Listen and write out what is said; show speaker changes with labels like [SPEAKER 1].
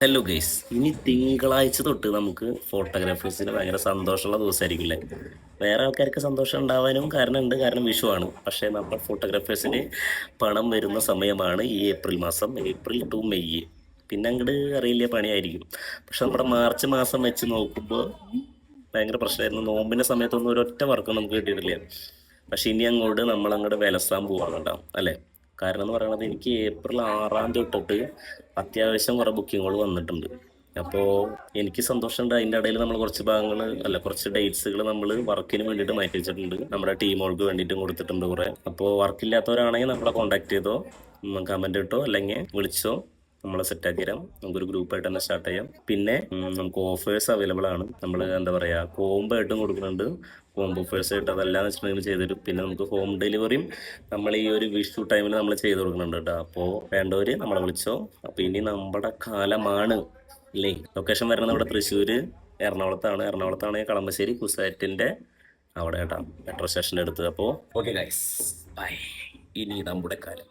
[SPEAKER 1] Hello guys, ഇനി തിങ്കളാഴ്ച തൊട്ട് നമുക്ക് ഫോട്ടോഗ്രാഫേഴ്സിന് ഭയങ്കര സന്തോഷമുള്ള ദിവസമായിരിക്കില്ലേ. വേറെ ആൾക്കാർക്ക് സന്തോഷം ഉണ്ടാവാനും കാരണമുണ്ട്, കാരണം വിഷുവാണ്. പക്ഷേ നമ്മുടെ ഫോട്ടോഗ്രാഫേഴ്സിന് പണം വരുന്ന സമയമാണ് ഈ ഏപ്രിൽ മാസം, ഏപ്രിൽ ടു മെയ്. പിന്നെ അങ്ങോട്ട് അറിയില്ല, പണിയായിരിക്കും. പക്ഷെ നമ്മുടെ മാർച്ച് മാസം വെച്ച് നോക്കുമ്പോൾ ഭയങ്കര പ്രശ്നമായിരുന്നു. നോമ്പിൻ്റെ സമയത്തൊന്നും ഒരൊറ്റ വർക്കും നമുക്ക് കിട്ടിയിട്ടില്ല. പക്ഷെ ഇനി അങ്ങോട്ട് നമ്മളങ്ങോട്ട് വിലസാൻ പോവാറുണ്ടാവും അല്ലേ. കാരണം എന്ന് പറയുന്നത്, എനിക്ക് ഏപ്രിൽ 6 തൊട്ടിട്ട് അത്യാവശ്യം കുറേ ബുക്കിങ്ങുകൾ വന്നിട്ടുണ്ട്. അപ്പോൾ എനിക്ക് സന്തോഷമുണ്ട്. അതിൻ്റെ ഇടയിൽ നമ്മൾ കുറച്ച് ഭാഗങ്ങൾ, അല്ല കുറച്ച് ഡേറ്റ്സുകൾ നമ്മൾ വർക്കിന് വേണ്ടിയിട്ട് മാറ്റി വെച്ചിട്ടുണ്ട്. നമ്മുടെ ടീമുകൾക്ക് വേണ്ടിയിട്ടും കൊടുത്തിട്ടുണ്ട് കുറേ. അപ്പോൾ വർക്കില്ലാത്തവരാണെങ്കിൽ നമ്മളെ കോൺടാക്ട് ചെയ്തോ, കമൻറ്റ് ഇട്ടോ, അല്ലെങ്കിൽ വിളിച്ചോ, നമ്മളെ സെറ്റാക്കി തരാം. നമുക്കൊരു ഗ്രൂപ്പായിട്ട് തന്നെ സ്റ്റാർട്ട് ചെയ്യാം. പിന്നെ നമുക്ക് ഓഫേഴ്സ് അവൈലബിൾ ആണ്. നമ്മൾ എന്താ പറയുക, കോംബോ ആയിട്ടും കൊടുക്കുന്നുണ്ട്. കോംബോ ഓഫേഴ്സ് ആയിട്ട് അതെല്ലാം വെച്ചിട്ടുണ്ടെങ്കിൽ ചെയ്തുതരും. പിന്നെ നമുക്ക് ഹോം ഡെലിവറിയും നമ്മൾ ഈ ഒരു വിഷു ടൈമിൽ നമ്മൾ ചെയ്ത് കൊടുക്കുന്നുണ്ട് കേട്ടോ. അപ്പോൾ വേണ്ടവർ നമ്മളെ വിളിച്ചോ. അപ്പോൾ ഇനി നമ്മുടെ കാലമാണ് അല്ലേ. ലൊക്കേഷൻ വരുന്നത് നമ്മുടെ തൃശ്ശൂർ എറണാകുളത്താണെങ്കിൽ കളമശ്ശേരി കുസാറ്റിൻ്റെ അവിടെ കേട്ടോ, മെട്രോ സ്റ്റേഷൻ്റെ അടുത്ത്. അപ്പോൾ ഓക്കെ ഗൈസ്, ബൈ. ഇനി നമ്മുടെ കാലം.